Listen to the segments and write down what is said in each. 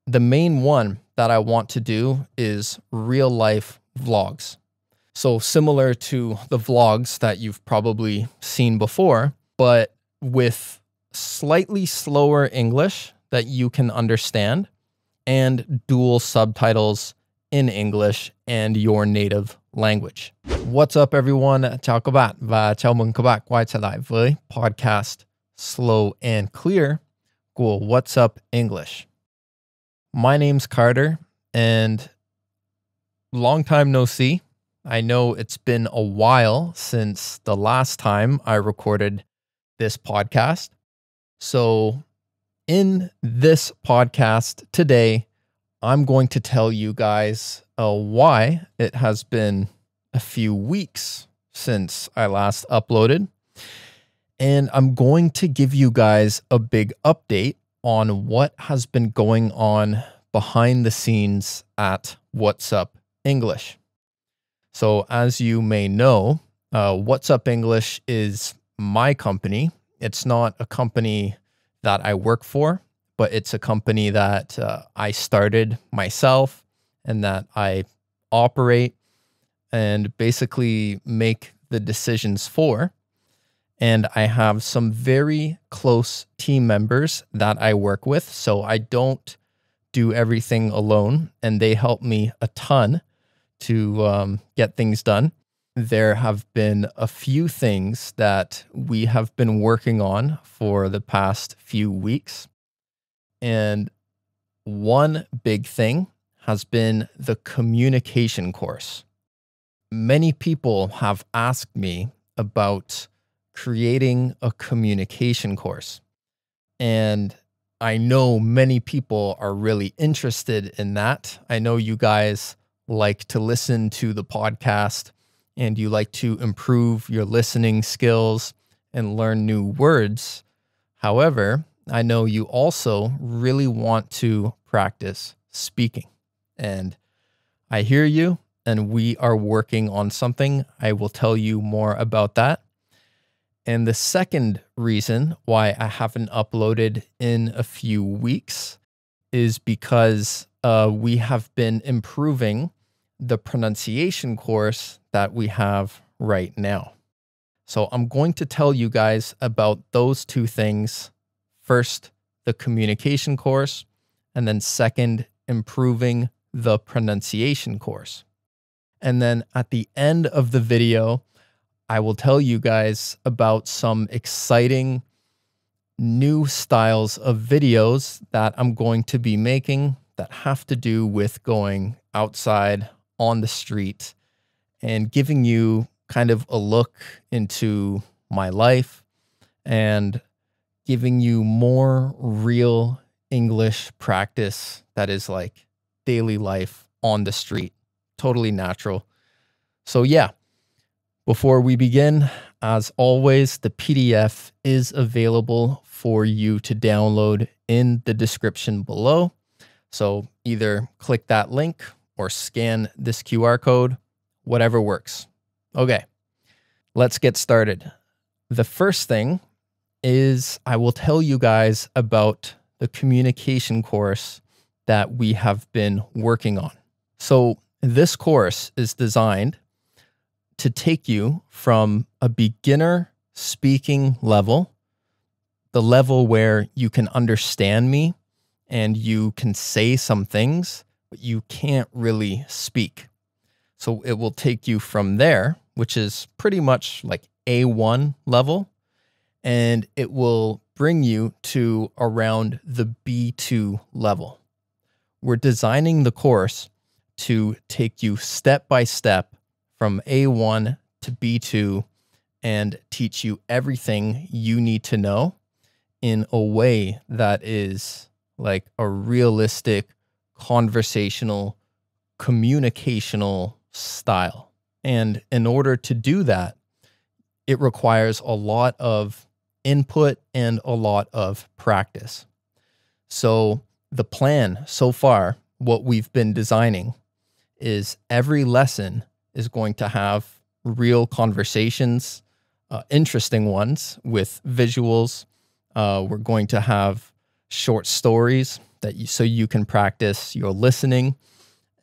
the main one that I want to do is real life vlogs. So similar to the vlogs that you've probably seen before, but with slightly slower English that you can understand and dual subtitles in English and your native language. What's up everyone? Chào các bạn và chào mừng các bạn quay trở lại với podcast Slow and Clear của What's Up English. My name's Carter and long time no see. I know it's been a while since the last time I recorded this podcast. So in this podcast today, I'm going to tell you guys why it has been a few weeks since I last uploaded. And I'm going to give you guys a big update on what has been going on behind the scenes at What's Up English. So as you may know, What's Up English is my company. It's not a company that I work for, but it's a company that I started myself and that I operate and basically make the decisions for. And I have some very close team members that I work with, so I don't do everything alone, and they help me a ton to get things done. There have been a few things that we have been working on for the past few weeks. And one big thing has been the communication course. Many people have asked me about creating a communication course. And I know many people are really interested in that. I know you guys like to listen to the podcast and you like to improve your listening skills and learn new words. However, I know you also really want to practice speaking. And I hear you, and we are working on something. I will tell you more about that. And the second reason why I haven't uploaded in a few weeks is because we have been improving the pronunciation course that we have right now. So I'm going to tell you guys about those two things. First, the communication course, and then second, improving the pronunciation course. And then at the end of the video, I will tell you guys about some exciting new styles of videos that I'm going to be making that have to do with going outside on the street and giving you kind of a look into my life and giving you more real English practice that is like daily life on the street, totally natural. So yeah, before we begin, as always, the PDF is available for you to download in the description below. So either click that link or scan this QR code, whatever works. Okay, let's get started. The first thing is I will tell you guys about the communication course that we have been working on. So this course is designed to take you from a beginner speaking level, the level where you can understand me and you can say some things, but you can't really speak. So it will take you from there, which is pretty much like A1 level, and it will bring you to around the B2 level. We're designing the course to take you step by step from A1 to B2 and teach you everything you need to know in a way that is like a realistic, conversational, communicational style. And in order to do that, it requires a lot of input and a lot of practice. So the plan so far, what we've been designing, is every lesson is going to have real conversations, interesting ones with visuals. We're going to have short stories so you can practice your listening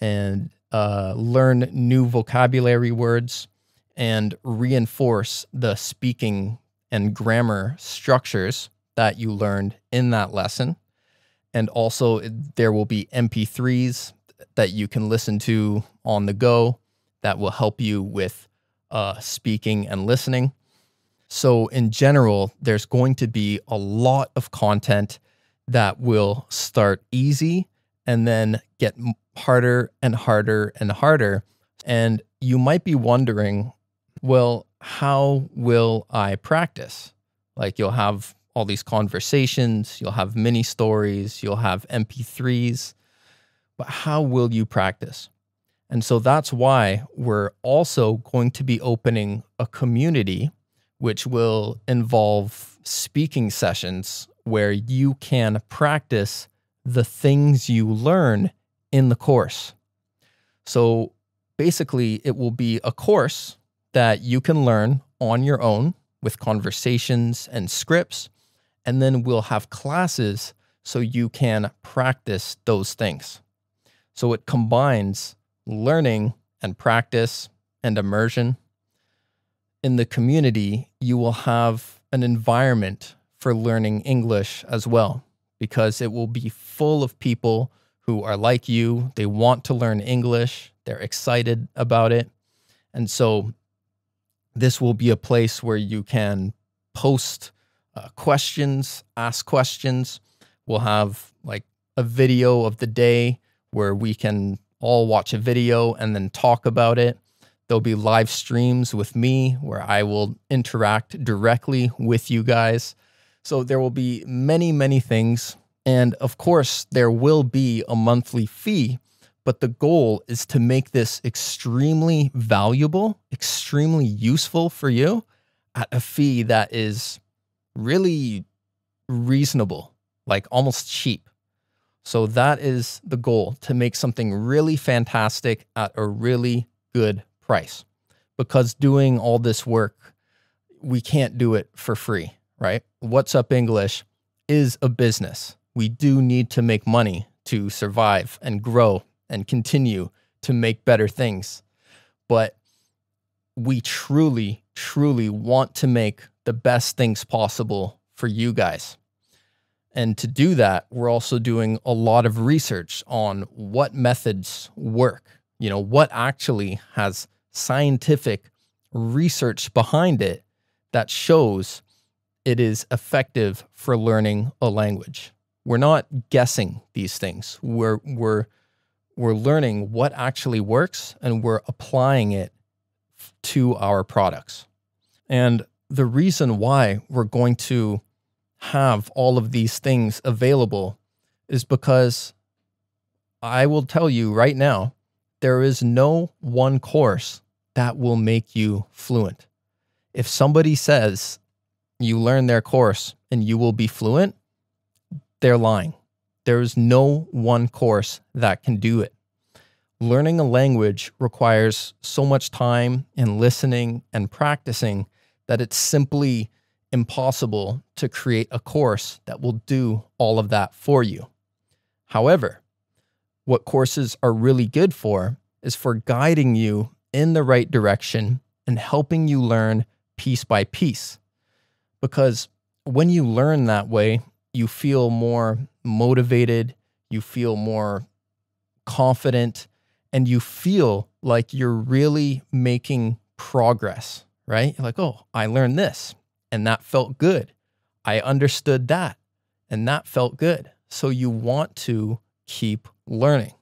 and learn new vocabulary words and reinforce the speaking and grammar structures that you learned in that lesson. And also there will be MP3s that you can listen to on the go that will help you with speaking and listening. So in general, there's going to be a lot of content that will start easy and then get harder and harder and harder. And you might be wondering, well, how will I practice? Like, you'll have all these conversations, you'll have mini stories, you'll have MP3s, but how will you practice? And so that's why we're also going to be opening a community which will involve speaking sessions where you can practice the things you learn in the course. So basically, it will be a course that you can learn on your own with conversations and scripts, and then we'll have classes so you can practice those things. So it combines learning and practice and immersion. In the community, you will have an environment for learning English as well, because it will be full of people who are like you. They want to learn English. They're excited about it. And so this will be a place where you can post questions, ask questions. We'll have like a video of the day where we can all watch a video and then talk about it. There'll be live streams with me where I will interact directly with you guys. So there will be many, many things. And of course, there will be a monthly fee, but the goal is to make this extremely valuable, extremely useful for you at a fee that is really reasonable, like almost cheap. So that is the goal, to make something really fantastic at a really good price. Because doing all this work, we can't do it for free, right? What's Up English is a business. We do need to make money to survive and grow and continue to make better things. But we truly, truly want to make the best things possible for you guys. And to do that, we're also doing a lot of research on what methods work, what actually has scientific research behind it that shows it is effective for learning a language. We're not guessing these things. We're learning what actually works, and we're applying it to our products. And the reason why we're going to have all of these things available is because I will tell you right now, there is no one course that will make you fluent. If somebody says you learn their course and you will be fluent, they're lying. There is no one course that can do it. Learning a language requires so much time and listening and practicing that it's simply impossible to create a course that will do all of that for you. However, what courses are really good for is for guiding you in the right direction and helping you learn piece by piece. Because when you learn that way, you feel more motivated, you feel more confident, and you feel like you're really making progress, right? You're like, oh, I learned this, and that felt good. I understood that, and that felt good. So you want to keep learning.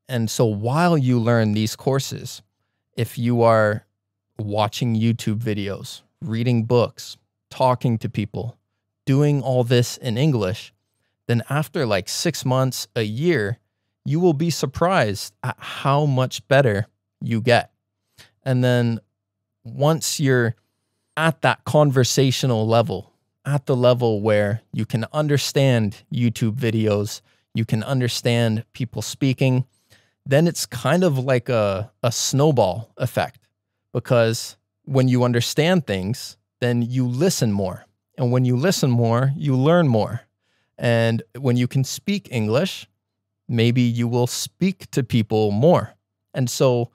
And so while you learn these courses, if you are watching YouTube videos, reading books, talking to people, doing all this in English, then after like 6 months, a year, you will be surprised at how much better you get. And then once you're at that conversational level, at the level where you can understand YouTube videos, you can understand people speaking, then it's kind of like a snowball effect. Because when you understand things, then you listen more. And when you listen more, you learn more. And when you can speak English, maybe you will speak to people more. And so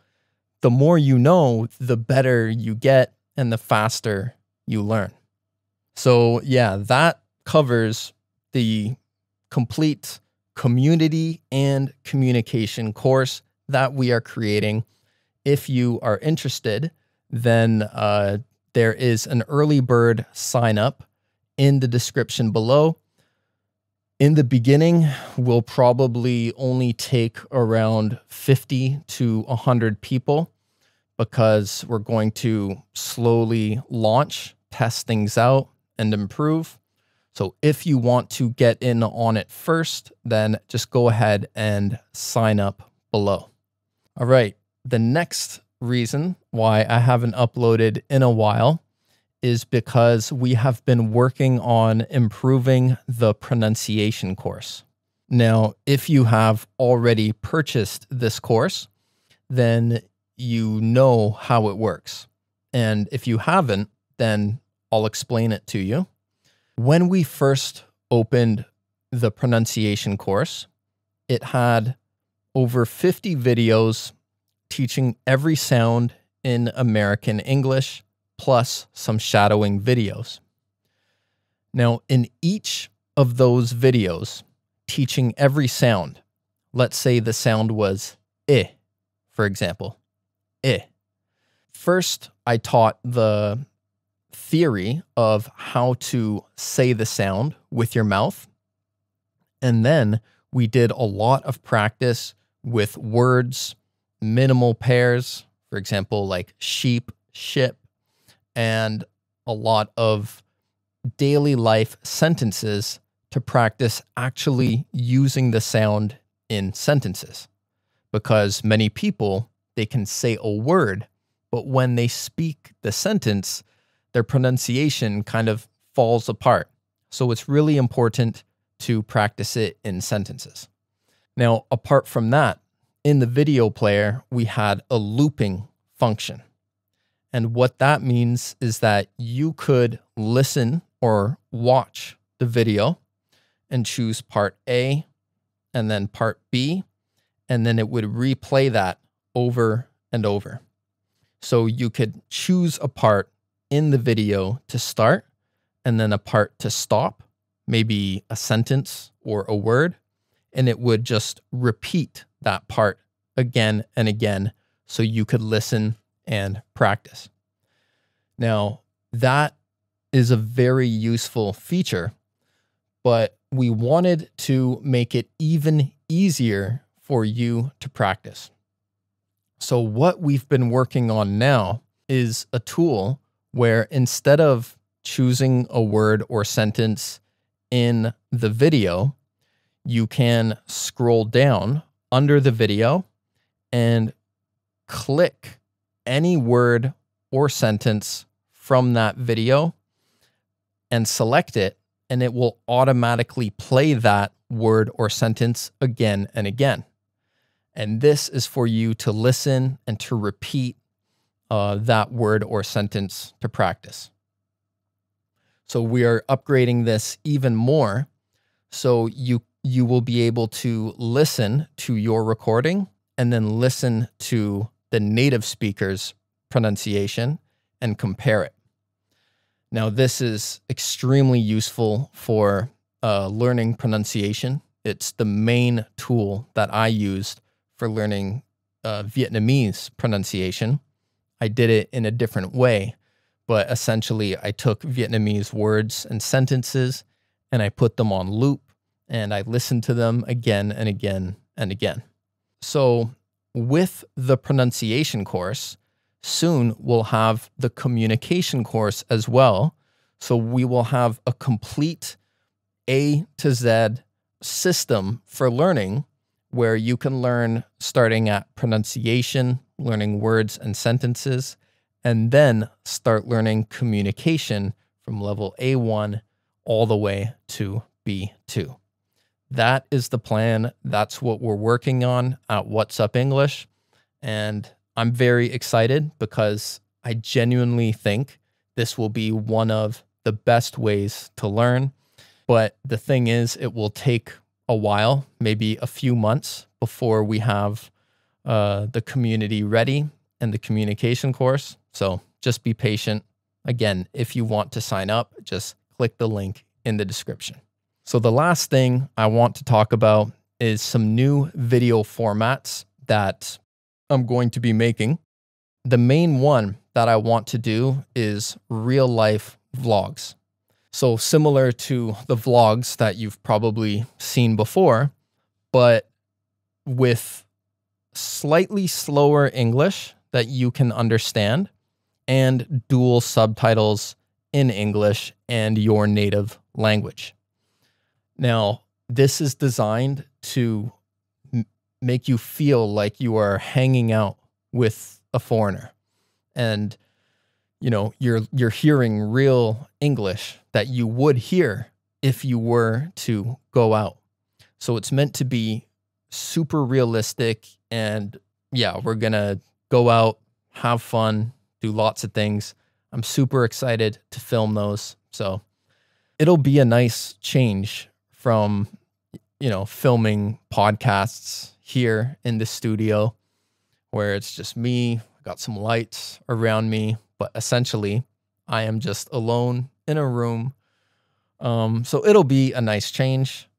the more you know, the better you get and the faster you learn. So yeah, that covers the complete community and communication course that we are creating. If you are interested, then there is an early bird sign up in the description below. In the beginning, we'll probably only take around 50 to 100 people because we're going to slowly launch, test things out, and improve. So if you want to get in on it first, then just go ahead and sign up below. All right, the next reason why I haven't uploaded in a while is because we have been working on improving the pronunciation course. Now, if you have already purchased this course, then you know how it works. And if you haven't, then I'll explain it to you. When we first opened the pronunciation course, it had over 50 videos teaching every sound in American English, plus some shadowing videos. Now, in each of those videos, teaching every sound, let's say the sound was I, for example, I. First, I taught the theory of how to say the sound with your mouth. And then we did a lot of practice with words, minimal pairs, for example, like sheep, ship, and a lot of daily life sentences to practice actually using the sound in sentences. Because many people, they can say a word, but when they speak the sentence, their pronunciation kind of falls apart. So it's really important to practice it in sentences. Now, apart from that, in the video player, we had a looping function. And what that means is that you could listen or watch the video and choose part A and then part B, and then it would replay that over and over. So you could choose a part in the video to start and then a part to stop, maybe a sentence or a word, and it would just repeat that part again and again so you could listen and practice. Now, that is a very useful feature, but we wanted to make it even easier for you to practice. So what we've been working on now is a tool where instead of choosing a word or sentence in the video, you can scroll down under the video and click any word or sentence from that video and select it, and it will automatically play that word or sentence again and again. And this is for you to listen and to repeat that word or sentence to practice. So we are upgrading this even more, so you will be able to listen to your recording and then listen to the native speaker's pronunciation and compare it. Now, this is extremely useful for learning pronunciation. It's the main tool that I used for learning Vietnamese pronunciation. I did it in a different way, but essentially I took Vietnamese words and sentences and I put them on loop and I listened to them again and again and again. So with the pronunciation course, soon we'll have the communication course as well. So we will have a complete A to Z system for learning where you can learn starting at pronunciation, learning words and sentences, and then start learning communication from level A1 all the way to B2. That is the plan. That's what we're working on at What's Up English. And I'm very excited because I genuinely think this will be one of the best ways to learn. But the thing is, it will take a while, maybe a few months before we have the community ready and the communication course. So just be patient. Again, if you want to sign up, just click the link in the description. So the last thing I want to talk about is some new video formats that I'm going to be making. The main one that I want to do is real life vlogs. So similar to the vlogs that you've probably seen before, but with slightly slower English that you can understand and dual subtitles in English and your native language. Now, this is designed to make you feel like you are hanging out with a foreigner and you're hearing real English that you would hear if you were to go out. So it's meant to be super realistic, and yeah, we're gonna go out, have fun, do lots of things. I'm super excited to film those. So it'll be a nice change from, filming podcasts here in the studio where it's just me, got some lights around me, but essentially I am just alone in a room. So it'll be a nice change.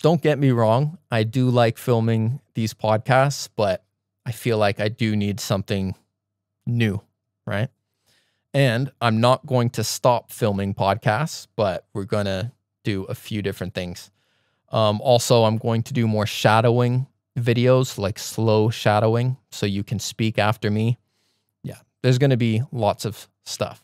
Don't get me wrong. I do like filming these podcasts, but I feel like I do need something new, right? And I'm not going to stop filming podcasts, but we're going to do a few different things. Also, I'm going to do more shadowing videos, like slow shadowing, so you can speak after me. Yeah, there's going to be lots of stuff.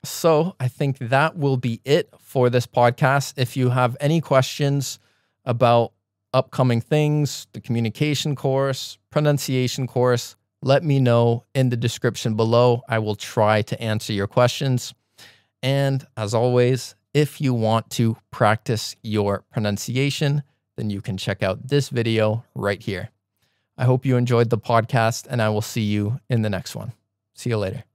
So I think that will be it for this podcast. If you have any questions about upcoming things, the communication course, pronunciation course, let me know in the description below. I will try to answer your questions. And as always, if you want to practice your pronunciation, then you can check out this video right here. I hope you enjoyed the podcast, and I will see you in the next one. See you later.